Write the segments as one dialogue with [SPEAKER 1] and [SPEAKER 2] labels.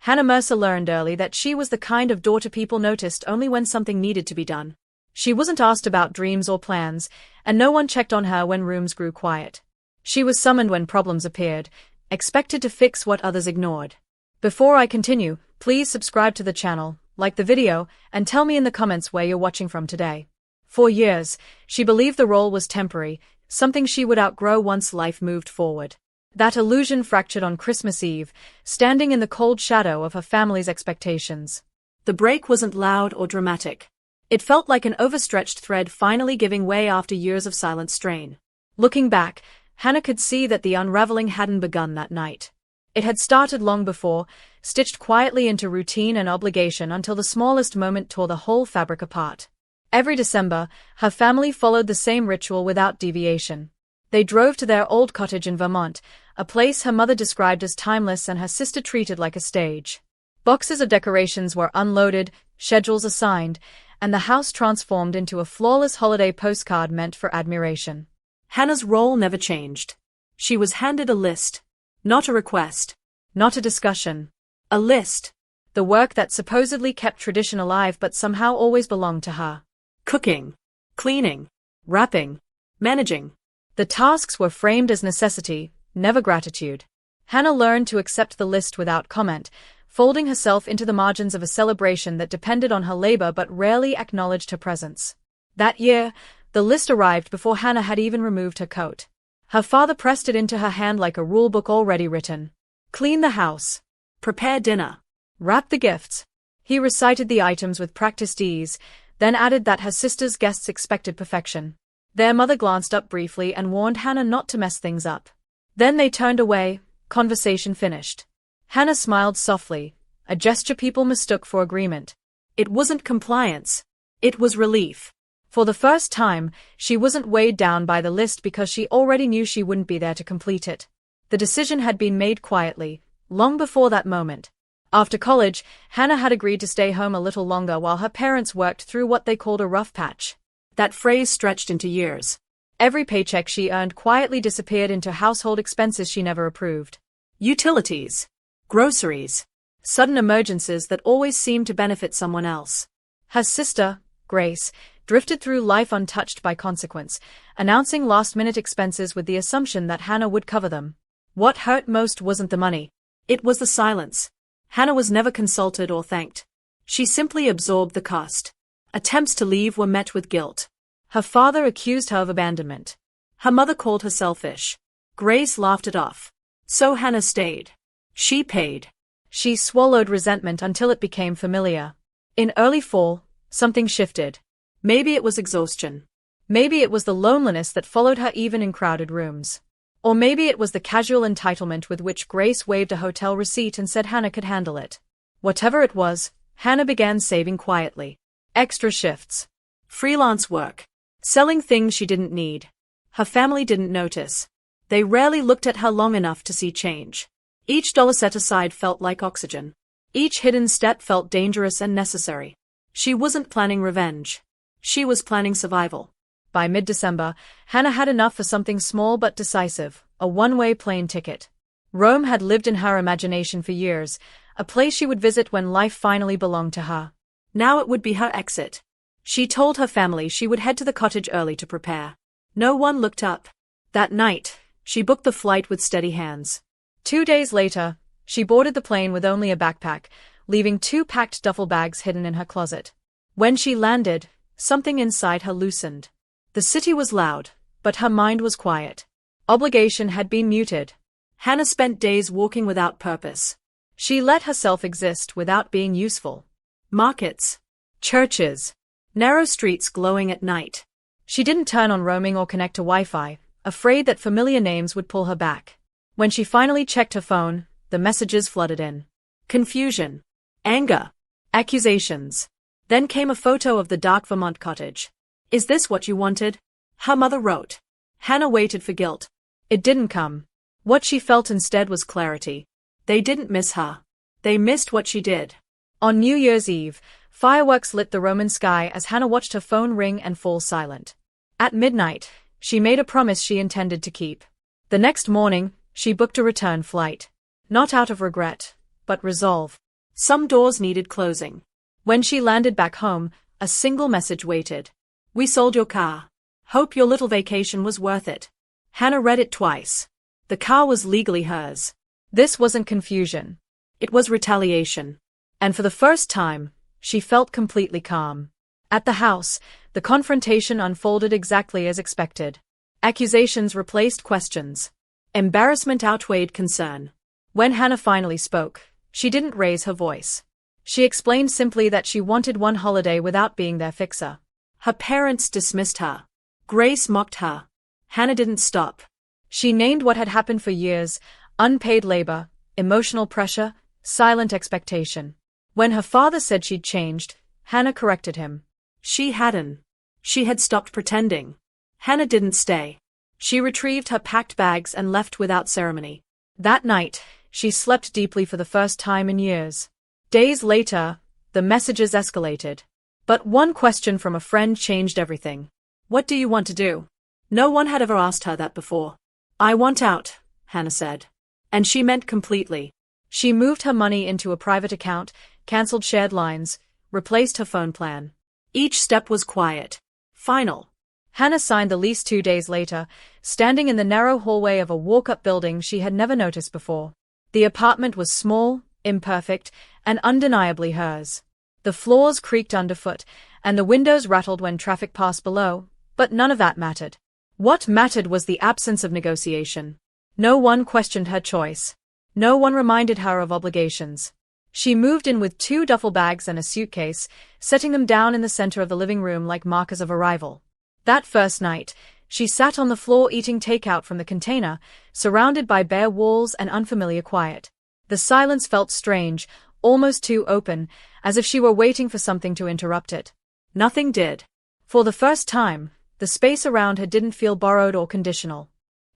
[SPEAKER 1] Hannah Mercer learned early that she was the kind of daughter people noticed only when something needed to be done. She wasn't asked about dreams or plans, and no one checked on her when rooms grew quiet. She was summoned when problems appeared, expected to fix what others ignored. Before I continue, please subscribe to the channel, like the video, and tell me in the comments where you're watching from today. For years, she believed the role was temporary, something she would outgrow once life moved forward. That illusion fractured on Christmas Eve, standing in the cold shadow of her family's expectations. The break wasn't loud or dramatic. It felt like an overstretched thread finally giving way after years of silent strain. Looking back, Hannah could see that the unraveling hadn't begun that night. It had started long before, stitched quietly into routine and obligation until the smallest moment tore the whole fabric apart. Every December, her family followed the same ritual without deviation. They drove to their old cottage in Vermont, a place her mother described as timeless and her sister treated like a stage. Boxes of decorations were unloaded, schedules assigned, and the house transformed into a flawless holiday postcard meant for admiration. Hannah's role never changed. She was handed a list. Not a request. Not a discussion. A list. The work that supposedly kept tradition alive but somehow always belonged to her. Cooking. Cleaning. Wrapping. Managing. The tasks were framed as necessity, never gratitude. Hannah learned to accept the list without comment, folding herself into the margins of a celebration that depended on her labor but rarely acknowledged her presence. That year, the list arrived before Hannah had even removed her coat. Her father pressed it into her hand like a rulebook already written. Clean the house. Prepare dinner. Wrap the gifts. He recited the items with practiced ease, then added that her sister's guests expected perfection. Their mother glanced up briefly and warned Hannah not to mess things up. Then they turned away, conversation finished. Hannah smiled softly, a gesture people mistook for agreement. It wasn't compliance. It was relief. For the first time, she wasn't weighed down by the list because she already knew she wouldn't be there to complete it. The decision had been made quietly, long before that moment. After college, Hannah had agreed to stay home a little longer while her parents worked through what they called a rough patch. That phrase stretched into years. Every paycheck she earned quietly disappeared into household expenses she never approved. Utilities. Groceries. Sudden emergencies that always seemed to benefit someone else. Her sister, Grace, drifted through life untouched by consequence, announcing last-minute expenses with the assumption that Hannah would cover them. What hurt most wasn't the money. It was the silence. Hannah was never consulted or thanked. She simply absorbed the cost. Attempts to leave were met with guilt. Her father accused her of abandonment. Her mother called her selfish. Grace laughed it off. So Hannah stayed. She paid. She swallowed resentment until it became familiar. In early fall, something shifted. Maybe it was exhaustion. Maybe it was the loneliness that followed her even in crowded rooms. Or maybe it was the casual entitlement with which Grace waved a hotel receipt and said Hannah could handle it. Whatever it was, Hannah began saving quietly. Extra shifts. Freelance work. Selling things she didn't need. Her family didn't notice. They rarely looked at her long enough to see change. Each dollar set aside felt like oxygen. Each hidden step felt dangerous and necessary. She wasn't planning revenge. She was planning survival. By mid-December, Hannah had enough for something small but decisive, a one-way plane ticket. Rome had lived in her imagination for years, a place she would visit when life finally belonged to her. Now it would be her exit. She told her family she would head to the cottage early to prepare. No one looked up. That night, she booked the flight with steady hands. 2 days later, she boarded the plane with only a backpack, leaving 2 packed duffel bags hidden in her closet. When she landed, something inside her loosened. The city was loud, but her mind was quiet. Obligation had been muted. Hannah spent days walking without purpose. She let herself exist without being useful. Markets. Churches. Narrow streets glowing at night. She didn't turn on roaming or connect to Wi-Fi, afraid that familiar names would pull her back. When she finally checked her phone, the messages flooded in. Confusion. Anger. Accusations. Then came a photo of the dark Vermont cottage. "Is this what you wanted?" her mother wrote. Hannah waited for guilt. It didn't come. What she felt instead was clarity. They didn't miss her. They missed what she did. On New Year's Eve, fireworks lit the Roman sky as Hannah watched her phone ring and fall silent. At midnight, she made a promise she intended to keep. The next morning, she booked a return flight. Not out of regret, but resolve. Some doors needed closing. When she landed back home, a single message waited. "We sold your car. Hope your little vacation was worth it." Hannah read it twice. The car was legally hers. This wasn't confusion. It was retaliation. And for the first time, she felt completely calm. At the house, the confrontation unfolded exactly as expected. Accusations replaced questions. Embarrassment outweighed concern. When Hannah finally spoke, she didn't raise her voice. She explained simply that she wanted one holiday without being their fixer. Her parents dismissed her. Grace mocked her. Hannah didn't stop. She named what had happened for years: unpaid labor, emotional pressure, silent expectation. When her father said she'd changed, Hannah corrected him. She hadn't. She had stopped pretending. Hannah didn't stay. She retrieved her packed bags and left without ceremony. That night, she slept deeply for the first time in years. Days later, the messages escalated. But one question from a friend changed everything. "What do you want to do?" No one had ever asked her that before. "I want out," Hannah said. And she meant completely. She moved her money into a private account, cancelled shared lines, replaced her phone plan. Each step was quiet. Final. Hannah signed the lease 2 days later, standing in the narrow hallway of a walk-up building she had never noticed before. The apartment was small, imperfect, and undeniably hers. The floors creaked underfoot, and the windows rattled when traffic passed below, but none of that mattered. What mattered was the absence of negotiation. No one questioned her choice. No one reminded her of obligations. She moved in with 2 duffel bags and a suitcase, setting them down in the center of the living room like markers of arrival. That first night, she sat on the floor eating takeout from the container, surrounded by bare walls and unfamiliar quiet. The silence felt strange, almost too open, as if she were waiting for something to interrupt it. Nothing did. For the first time, the space around her didn't feel borrowed or conditional.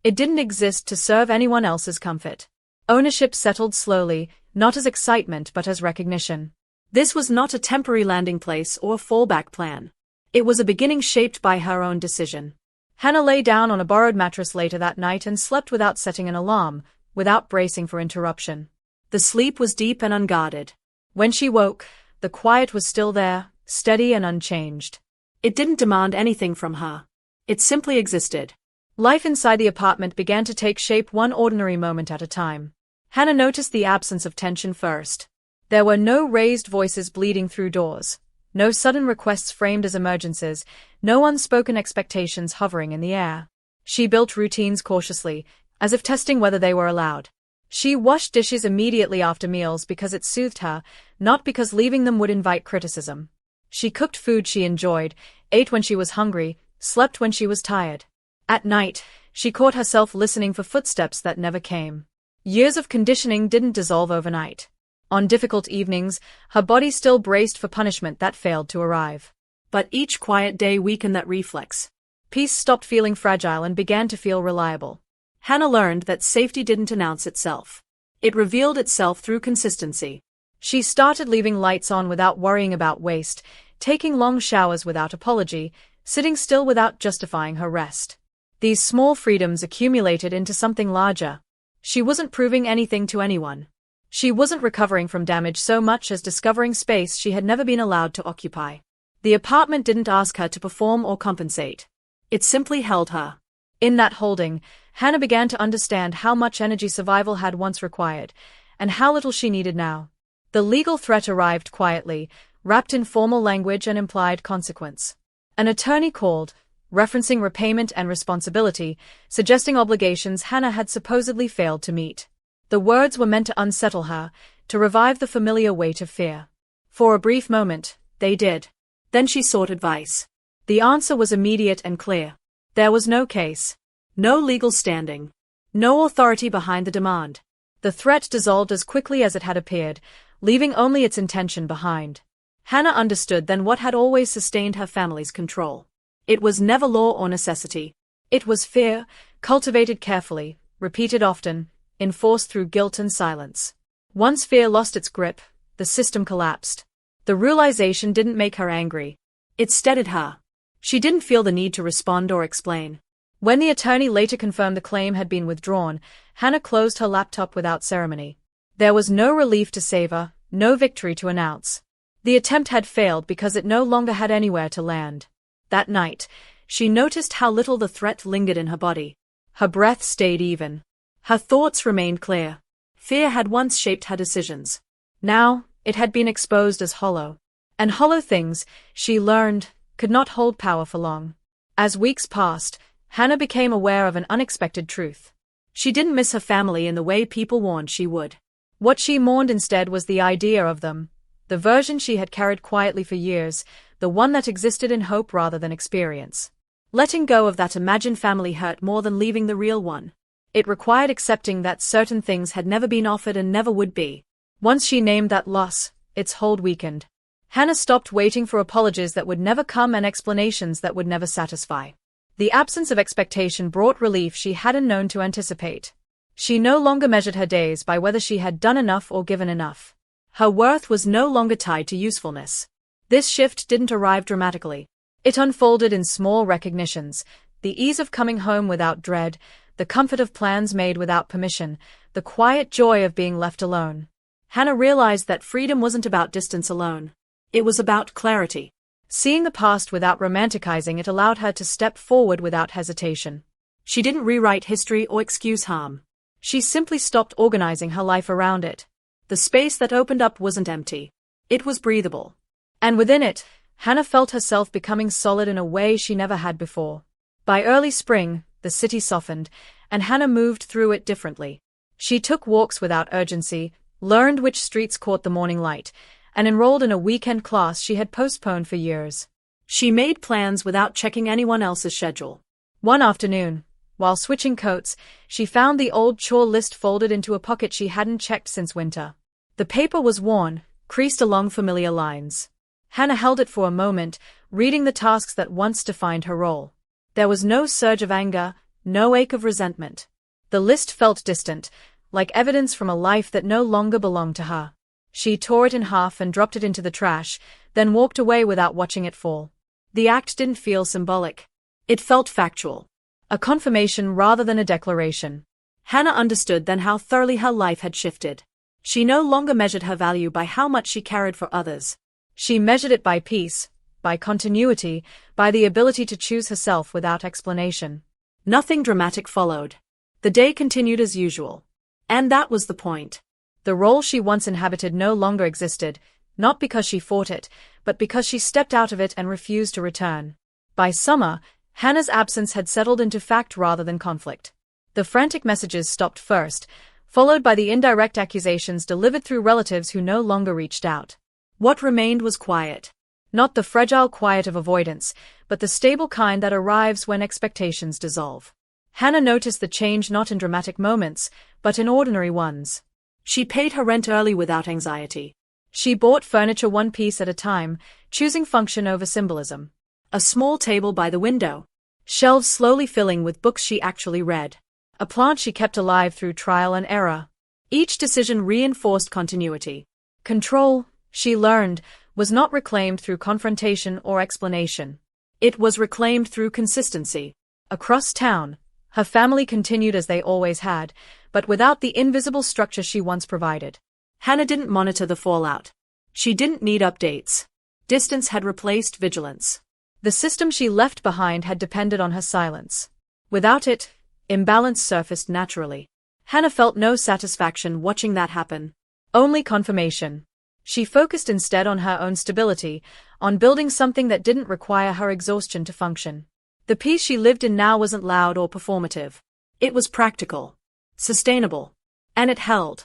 [SPEAKER 1] It didn't exist to serve anyone else's comfort. Ownership settled slowly, not as excitement but as recognition. This was not a temporary landing place or a fallback plan. It was a beginning shaped by her own decision. Hannah lay down on a borrowed mattress later that night and slept without setting an alarm, without bracing for interruption. The sleep was deep and unguarded. When she woke, the quiet was still there, steady and unchanged. It didn't demand anything from her. It simply existed. Life inside the apartment began to take shape one ordinary moment at a time. Hannah noticed the absence of tension first. There were no raised voices bleeding through doors, no sudden requests framed as emergencies, no unspoken expectations hovering in the air. She built routines cautiously, as if testing whether they were allowed. She washed dishes immediately after meals because it soothed her, not because leaving them would invite criticism. She cooked food she enjoyed, ate when she was hungry, slept when she was tired. At night, she caught herself listening for footsteps that never came. Years of conditioning didn't dissolve overnight. On difficult evenings, her body still braced for punishment that failed to arrive. But each quiet day weakened that reflex. Peace stopped feeling fragile and began to feel reliable. Hannah learned that safety didn't announce itself. It revealed itself through consistency. She started leaving lights on without worrying about waste, taking long showers without apology, sitting still without justifying her rest. These small freedoms accumulated into something larger. She wasn't proving anything to anyone. She wasn't recovering from damage so much as discovering space she had never been allowed to occupy. The apartment didn't ask her to perform or compensate. It simply held her. In that holding, Hannah began to understand how much energy survival had once required, and how little she needed now. The legal threat arrived quietly, wrapped in formal language and implied consequence. An attorney called, referencing repayment and responsibility, suggesting obligations Hannah had supposedly failed to meet. The words were meant to unsettle her, to revive the familiar weight of fear. For a brief moment, they did. Then she sought advice. The answer was immediate and clear. There was no case. No legal standing. No authority behind the demand. The threat dissolved as quickly as it had appeared, leaving only its intention behind. Hannah understood then what had always sustained her family's control. It was never law or necessity. It was fear, cultivated carefully, repeated often, enforced through guilt and silence. Once fear lost its grip, the system collapsed. The realization didn't make her angry. It steadied her. She didn't feel the need to respond or explain. When the attorney later confirmed the claim had been withdrawn, Hannah closed her laptop without ceremony. There was no relief to savor, no victory to announce. The attempt had failed because it no longer had anywhere to land. That night, she noticed how little the threat lingered in her body. Her breath stayed even. Her thoughts remained clear. Fear had once shaped her decisions. Now, it had been exposed as hollow. And hollow things, she learned, could not hold power for long. As weeks passed, Hannah became aware of an unexpected truth. She didn't miss her family in the way people warned she would. What she mourned instead was the idea of them, the version she had carried quietly for years, the one that existed in hope rather than experience. Letting go of that imagined family hurt more than leaving the real one. It required accepting that certain things had never been offered and never would be. Once she named that loss, its hold weakened. Hannah stopped waiting for apologies that would never come and explanations that would never satisfy. The absence of expectation brought relief she hadn't known to anticipate. She no longer measured her days by whether she had done enough or given enough. Her worth was no longer tied to usefulness. This shift didn't arrive dramatically. It unfolded in small recognitions, the ease of coming home without dread, the comfort of plans made without permission, the quiet joy of being left alone. Hannah realized that freedom wasn't about distance alone. It was about clarity. Seeing the past without romanticizing it allowed her to step forward without hesitation. She didn't rewrite history or excuse harm. She simply stopped organizing her life around it. The space that opened up wasn't empty. It was breathable. And within it, Hannah felt herself becoming solid in a way she never had before. By early spring, the city softened, and Hannah moved through it differently. She took walks without urgency, learned which streets caught the morning light, and enrolled in a weekend class she had postponed for years. She made plans without checking anyone else's schedule. One afternoon, while switching coats, she found the old chore list folded into a pocket she hadn't checked since winter. The paper was worn, creased along familiar lines. Hannah held it for a moment, reading the tasks that once defined her role. There was no surge of anger, no ache of resentment. The list felt distant, like evidence from a life that no longer belonged to her. She tore it in half and dropped it into the trash, then walked away without watching it fall. The act didn't feel symbolic. It felt factual. A confirmation rather than a declaration. Hannah understood then how thoroughly her life had shifted. She no longer measured her value by how much she carried for others. She measured it by peace, by continuity, by the ability to choose herself without explanation. Nothing dramatic followed. The day continued as usual. And that was the point. The role she once inhabited no longer existed, not because she fought it, but because she stepped out of it and refused to return. By summer, Hannah's absence had settled into fact rather than conflict. The frantic messages stopped first, followed by the indirect accusations delivered through relatives who no longer reached out. What remained was quiet. Not the fragile quiet of avoidance, but the stable kind that arrives when expectations dissolve. Hannah noticed the change not in dramatic moments, but in ordinary ones. She paid her rent early without anxiety. She bought furniture one piece at a time, choosing function over symbolism. A small table by the window. Shelves slowly filling with books she actually read. A plant she kept alive through trial and error. Each decision reinforced continuity. Control, she learned, was not reclaimed through confrontation or explanation. It was reclaimed through consistency. Across town, her family continued as they always had, but without the invisible structure she once provided. Hannah didn't monitor the fallout. She didn't need updates. Distance had replaced vigilance. The system she left behind had depended on her silence. Without it, imbalance surfaced naturally. Hannah felt no satisfaction watching that happen. Only confirmation. She focused instead on her own stability, on building something that didn't require her exhaustion to function. The peace she lived in now wasn't loud or performative. It was practical, sustainable, and it held.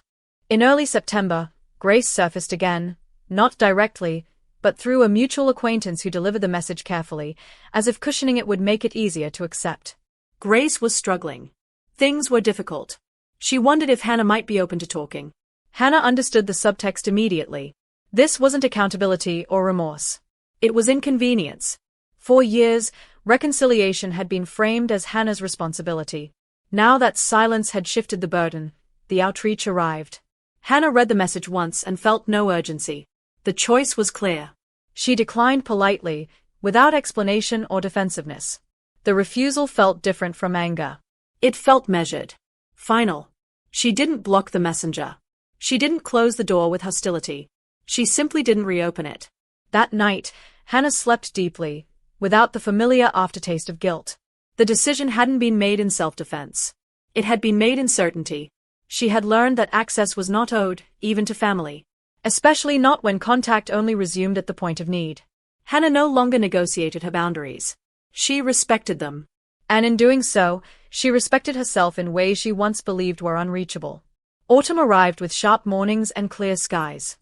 [SPEAKER 1] In early September, Grace surfaced again, not directly, but through a mutual acquaintance who delivered the message carefully, as if cushioning it would make it easier to accept. Grace was struggling. Things were difficult. She wondered if Hannah might be open to talking. Hannah understood the subtext immediately. This wasn't accountability or remorse. It was inconvenience. For years, reconciliation had been framed as Hannah's responsibility. Now that silence had shifted the burden, the outreach arrived. Hannah read the message once and felt no urgency. The choice was clear. She declined politely, without explanation or defensiveness. The refusal felt different from anger. It felt measured. Final. She didn't block the messenger. She didn't close the door with hostility. She simply didn't reopen it. That night, Hannah slept deeply, without the familiar aftertaste of guilt. The decision hadn't been made in self-defense. It had been made in certainty. She had learned that access was not owed, even to family. Especially not when contact only resumed at the point of need. Hannah no longer negotiated her boundaries. She respected them. And in doing so, she respected herself in ways she once believed were unreachable. Autumn arrived with sharp mornings and clear skies.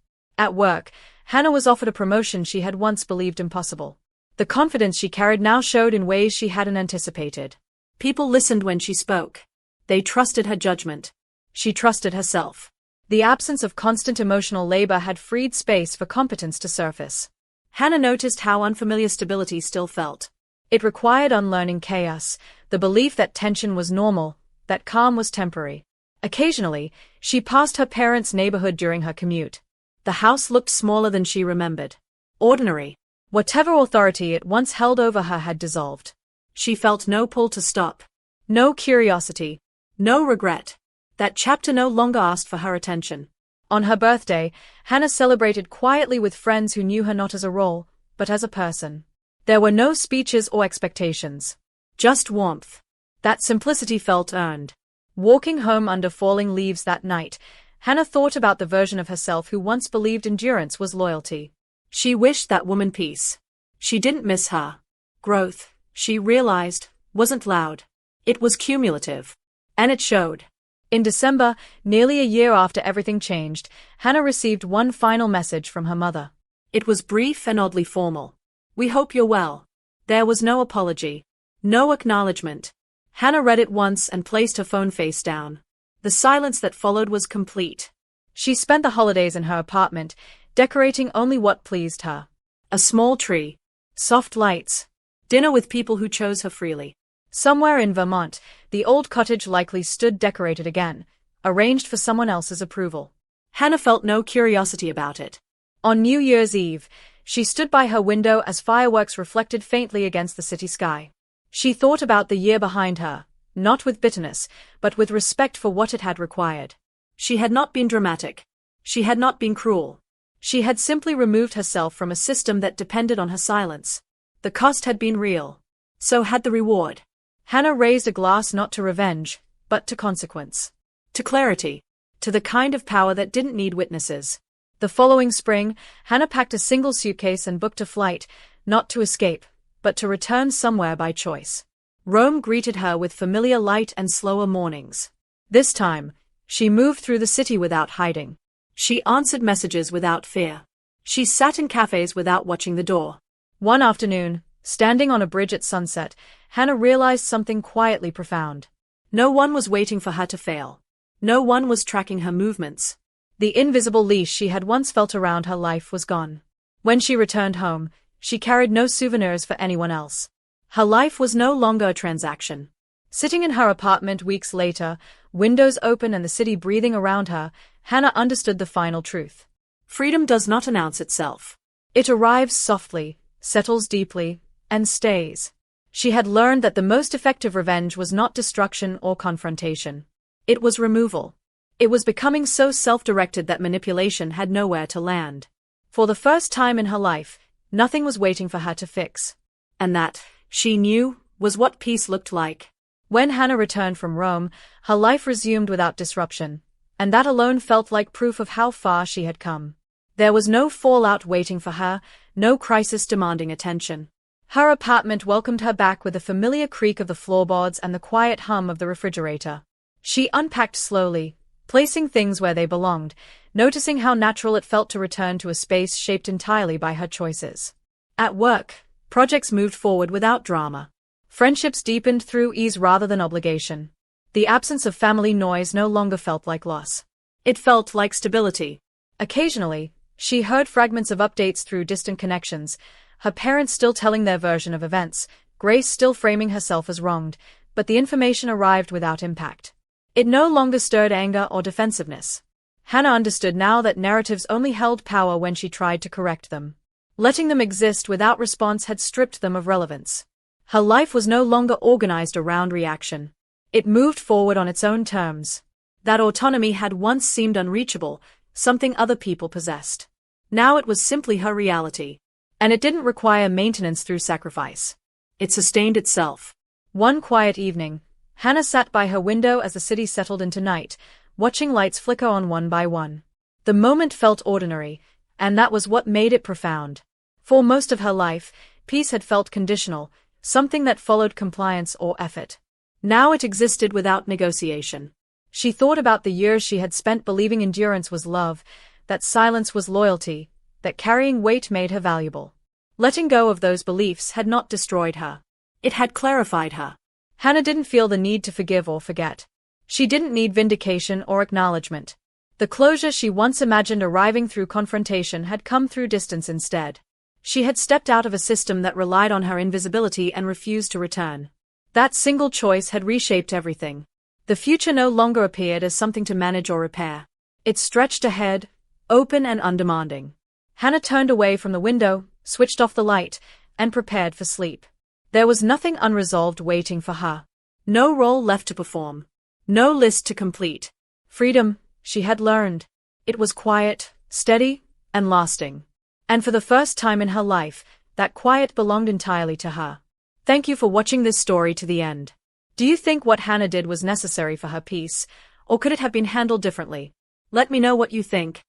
[SPEAKER 1] At work, Hannah was offered a promotion she had once believed impossible. The confidence she carried now showed in ways she hadn't anticipated. People listened when she spoke. They trusted her judgment. She trusted herself. The absence of constant emotional labor had freed space for competence to surface. Hannah noticed how unfamiliar stability still felt. It required unlearning chaos, the belief that tension was normal, that calm was temporary. Occasionally, she passed her parents' neighborhood during her commute. The house looked smaller than she remembered. Ordinary. Whatever authority it once held over her had dissolved. She felt no pull to stop. No curiosity. No regret. That chapter no longer asked for her attention. On her birthday, Hannah celebrated quietly with friends who knew her not as a role, but as a person. There were no speeches or expectations. Just warmth. That simplicity felt earned. Walking home under falling leaves that night, Hannah thought about the version of herself who once believed endurance was loyalty. She wished that woman peace. She didn't miss her. Growth, she realized, wasn't loud. It was cumulative. And it showed. In December, nearly a year after everything changed, Hannah received one final message from her mother. It was brief and oddly formal. "We hope you're well." There was no apology. No acknowledgement. Hannah read it once and placed her phone face down. The silence that followed was complete. She spent the holidays in her apartment, decorating only what pleased her. A small tree. Soft lights. Dinner with people who chose her freely. Somewhere in Vermont, the old cottage likely stood decorated again, arranged for someone else's approval. Hannah felt no curiosity about it. On New Year's Eve, she stood by her window as fireworks reflected faintly against the city sky. She thought about the year behind her, not with bitterness, but with respect for what it had required. She had not been dramatic. She had not been cruel. She had simply removed herself from a system that depended on her silence. The cost had been real. So had the reward. Hannah raised a glass not to revenge, but to consequence. To clarity. To the kind of power that didn't need witnesses. The following spring, Hannah packed a single suitcase and booked a flight, not to escape, but to return somewhere by choice. Rome greeted her with familiar light and slower mornings. This time, she moved through the city without hiding. She answered messages without fear. She sat in cafes without watching the door. One afternoon, standing on a bridge at sunset, Hannah realized something quietly profound. No one was waiting for her to fail. No one was tracking her movements. The invisible leash she had once felt around her life was gone. When she returned home, she carried no souvenirs for anyone else. Her life was no longer a transaction. Sitting in her apartment weeks later, windows open and the city breathing around her, Hannah understood the final truth. Freedom does not announce itself. It arrives softly, settles deeply, and stays. She had learned that the most effective revenge was not destruction or confrontation. It was removal. It was becoming so self-directed that manipulation had nowhere to land. For the first time in her life, nothing was waiting for her to fix. And that, she knew, was what peace looked like. When Hannah returned from Rome, her life resumed without disruption, and that alone felt like proof of how far she had come. There was no fallout waiting for her, no crisis demanding attention. Her apartment welcomed her back with the familiar creak of the floorboards and the quiet hum of the refrigerator. She unpacked slowly, placing things where they belonged, noticing how natural it felt to return to a space shaped entirely by her choices. At work, projects moved forward without drama. Friendships deepened through ease rather than obligation. The absence of family noise no longer felt like loss. It felt like stability. Occasionally, she heard fragments of updates through distant connections, her parents still telling their version of events, Grace still framing herself as wronged, but the information arrived without impact. It no longer stirred anger or defensiveness. Hannah understood now that narratives only held power when she tried to correct them. Letting them exist without response had stripped them of relevance. Her life was no longer organized around reaction. It moved forward on its own terms. That autonomy had once seemed unreachable, something other people possessed. Now it was simply her reality. And it didn't require maintenance through sacrifice. It sustained itself. One quiet evening, Hannah sat by her window as the city settled into night, watching lights flicker on one by one. The moment felt ordinary, and that was what made it profound. For most of her life, peace had felt conditional, something that followed compliance or effort. Now it existed without negotiation. She thought about the years she had spent believing endurance was love, that silence was loyalty, that carrying weight made her valuable. Letting go of those beliefs had not destroyed her. It had clarified her. Hannah didn't feel the need to forgive or forget. She didn't need vindication or acknowledgement. The closure she once imagined arriving through confrontation had come through distance instead. She had stepped out of a system that relied on her invisibility and refused to return. That single choice had reshaped everything. The future no longer appeared as something to manage or repair. It stretched ahead, open and undemanding. Hannah turned away from the window, switched off the light, and prepared for sleep. There was nothing unresolved waiting for her. No role left to perform. No list to complete. Freedom, she had learned. It was quiet, steady, and lasting. And for the first time in her life, that quiet belonged entirely to her. Thank you for watching this story to the end. Do you think what Hannah did was necessary for her peace, or could it have been handled differently? Let me know what you think.